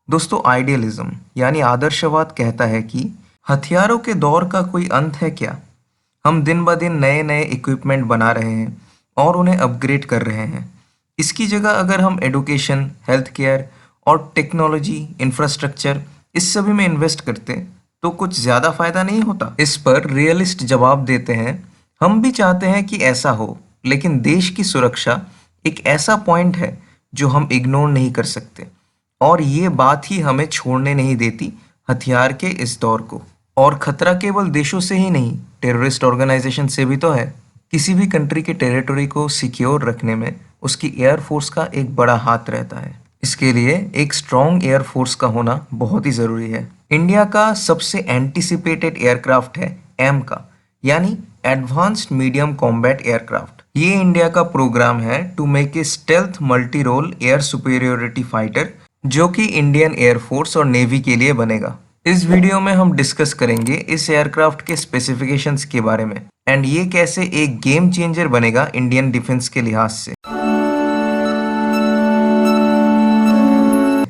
दोस्तों, आइडियलिज्म यानी आदर्शवाद कहता है कि हथियारों के दौर का कोई अंत है क्या। हम दिन ब दिन नए नए इक्विपमेंट बना रहे हैं और उन्हें अपग्रेड कर रहे हैं। इसकी जगह अगर हम एडुकेशन, हेल्थ केयर और टेक्नोलॉजी, इंफ्रास्ट्रक्चर इस सभी में इन्वेस्ट करते तो कुछ ज़्यादा फायदा नहीं होता। इस पर रियलिस्ट जवाब देते हैं, हम भी चाहते हैं कि ऐसा हो, लेकिन देश की सुरक्षा एक ऐसा पॉइंट है जो हम इग्नोर नहीं कर सकते। और ये बात ही हमें छोड़ने नहीं देती हथियार के इस दौर को। और खतरा केवल देशों से ही नहीं, टेररिस्ट ऑर्गेनाइजेशन से भी तो है। किसी भी कंट्री के टेरिटरी को सिक्योर रखने में उसकी एयरफोर्स का एक बड़ा हाथ रहता है। इसके लिए एक स्ट्रॉन्ग एयरफोर्स का होना बहुत ही ज़रूरी है। इंडिया का सबसे एंटिसिपेटेड एयरक्राफ्ट है एम का, यानी एडवांस्ड मीडियम कॉम्बैट एयरक्राफ्ट। ये इंडिया का प्रोग्राम है to make a stealth multi role air superiority fighter, जो कि इंडियन एयरफोर्स और नेवी के लिए बनेगा। इस वीडियो में हम डिस्कस करेंगे इस एयरक्राफ्ट के स्पेसिफिकेशंस के बारे में एंड ये कैसे एक गेम चेंजर बनेगा इंडियन डिफेंस के लिहाज से।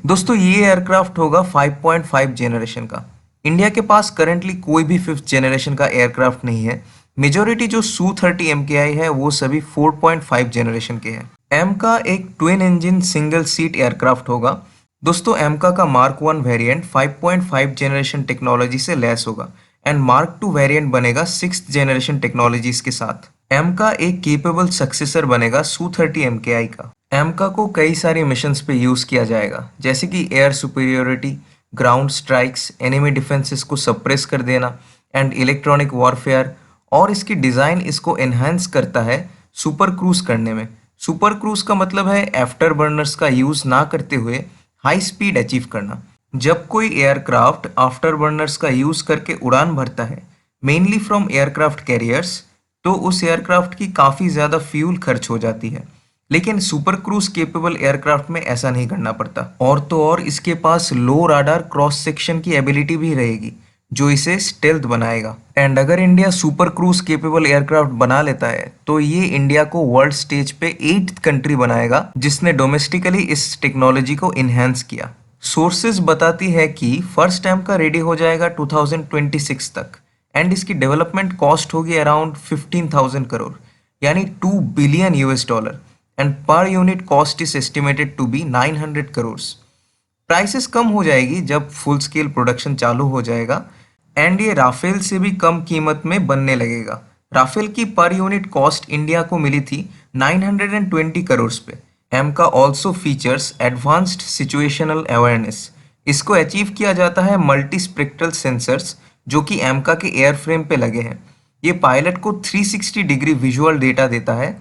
दोस्तों, ये एयरक्राफ्ट होगा 5.5 जेनरेशन का। इंडिया के पास करेंटली कोई भी 5th जेनरेशन का एयरक्राफ्ट नहीं है। मेजोरिटी जो Su-30 MKI है वो सभी 4.5 जेनरेशन के हैं। एम का एक twin engine single seat aircraft होगा। दोस्तों, एमका का मार्क 1 वेरिएंट 5.5 जेनरेशन टेक्नोलॉजी से लैस होगा एंड मार्क 2 वेरिएंट बनेगा 6th जेनरेशन टेक्नोलॉजीज के साथ। एमका एक केपेबल सक्सेसर बनेगा Su-30 MKI का। एमका को कई सारे मिशंस पे यूज किया जाएगा, जैसे कि air superiority, ground strikes, enemy defences को सप्रेस कर देना एंड इलेक्ट्रॉनिक वॉरफेयर। और इसकी डिज़ाइन इसको एनहांस करता है सुपर क्रूज करने में। सुपर क्रूज का मतलब है आफ्टर बर्नर्स का यूज ना करते हुए हाई स्पीड अचीव करना। जब कोई एयरक्राफ्ट आफ्टर बर्नर्स का यूज करके उड़ान भरता है, मेनली फ्रॉम एयरक्राफ्ट कैरियर्स, तो उस एयरक्राफ्ट की काफ़ी ज़्यादा फ्यूल खर्च हो जाती है। लेकिन सुपर क्रूज केपेबल एयरक्राफ्ट में ऐसा नहीं करना पड़ता। और तो और इसके पास लो राडार क्रॉस सेक्शन की एबिलिटी भी रहेगी, जो इसे स्टेल्थ बनाएगा। एंड अगर India super cruise capable aircraft बना लेता है तो ये इंडिया को वर्ल्ड स्टेज पे 8th कंट्री बनाएगा जिसने डोमेस्टिकली इस टेक्नोलॉजी को इन्हेंस किया। सोर्सेज बताती है कि फर्स्ट टाइम का रेडी हो जाएगा 2026 तक एंड इसकी डेवलपमेंट कॉस्ट होगी अराउंड 15,000 करोड़, यानी $2 billion, and per unit cost is estimated to be 900 crore. Prices कम हो जाएगी जब फुल स्केल प्रोडक्शन चालू हो जाएगा एंड ये राफेल से भी कम कीमत में बनने लगेगा। राफेल की पर यूनिट कॉस्ट इंडिया को मिली थी 920 करोड़ पे। AMCA also features advanced situational awareness. इसको अचीव किया जाता है मल्टी स्पेक्ट्रल सेंसर्स, जो कि एमका के एयरफ्रेम पे लगे हैं। ये पायलट को 360 डिग्री विजुअल डेटा देता है,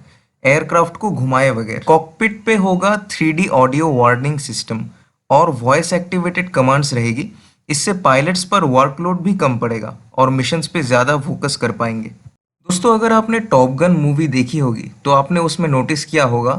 एयरक्राफ्ट को घुमाए बगैर। कॉकपिट पे होगा 3D ऑडियो वार्निंग सिस्टम और वॉइस एक्टिवेटेड कमांड्स रहेगी। इससे पायलट्स पर वर्कलोड भी कम पड़ेगा और मिशंस पे ज़्यादा फोकस कर पाएंगे। दोस्तों, अगर आपने टॉप गन मूवी देखी होगी तो आपने उसमें नोटिस किया होगा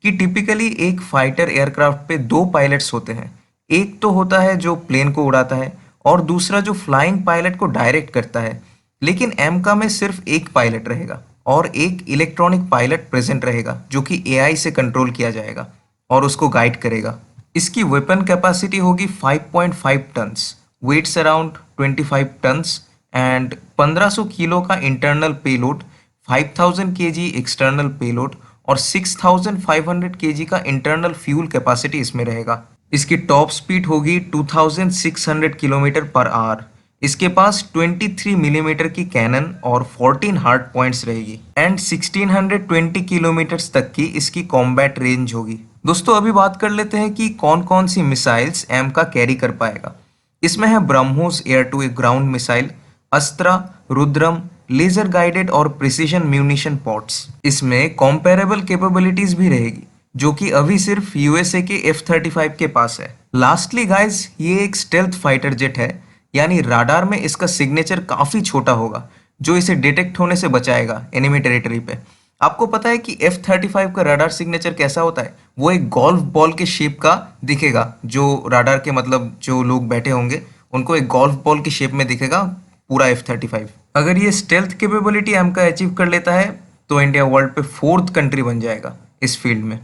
कि टिपिकली एक फाइटर एयरक्राफ्ट पे दो पायलट्स होते हैं। एक तो होता है जो प्लेन को उड़ाता है और दूसरा जो फ्लाइंग पायलट को डायरेक्ट करता है। लेकिन एमका में सिर्फ एक पायलट रहेगा और एक इलेक्ट्रॉनिक पायलट प्रेजेंट रहेगा, जो कि एआई से कंट्रोल किया जाएगा और उसको गाइड करेगा। इसकी वेपन कैपेसिटी होगी 5.5 tons, weighs around 25 tons and 1500 kilo का internal payload, 5000 KG external payload और 6500 केजी का इंटरनल फ्यूल कैपेसिटी इसमें रहेगा। इसकी टॉप स्पीड होगी 2600 किलोमीटर पर आवर। इसके पास 23 मिलीमीटर की कैनन और 14 हार्ड पॉइंट्स रहेगी एंड 1620 किलोमीटर तक की इसकी कॉम्बैट रेंज होगी। दोस्तों, अभी बात कर लेते हैं कि कौन कौन सी मिसाइल्स एम का कैरी कर पाएगा। इसमें है BrahMos air to ground missile, Astra, Rudram, laser guided और प्रिसीजन म्यूनिशन पॉट्स। इसमें कॉम्पेरेबल कैपेबिलिटीज भी रहेगी, जो कि अभी सिर्फ यूएसए के F-35 के पास है। लास्टली गाइज, ये एक स्टेल्थ फाइटर जेट है, यानी राडार में इसका सिग्नेचर काफ़ी छोटा होगा, जो इसे डिटेक्ट होने से बचाएगा एनिमी टेरिटरी पे। आपको पता है कि F-35 का राडार सिग्नेचर कैसा होता है? वो एक गोल्फ बॉल के शेप का दिखेगा। जो राडार के मतलब जो लोग बैठे होंगे उनको एक गोल्फ बॉल की शेप में दिखेगा पूरा F-35। अगर ये स्टेल्थ कैपेबिलिटी एम का अचीव कर लेता है तो इंडिया वर्ल्ड पे 4th कंट्री बन जाएगा इस फील्ड में,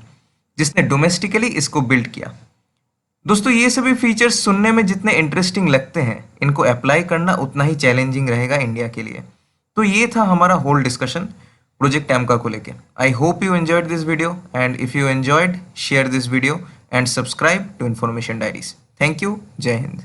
जिसने डोमेस्टिकली इसको बिल्ड किया। दोस्तों ये सभी फीचर्स सुनने में जितने इंटरेस्टिंग लगते हैं, इनको अप्लाई करना उतना ही चैलेंजिंग रहेगा इंडिया के लिए। तो ये था हमारा होल डिस्कशन प्रोजेक्ट एमका को लेके। I hope you enjoyed this video, and if you enjoyed, share this video and subscribe to Information Diaries. Thank you. जय हिंद।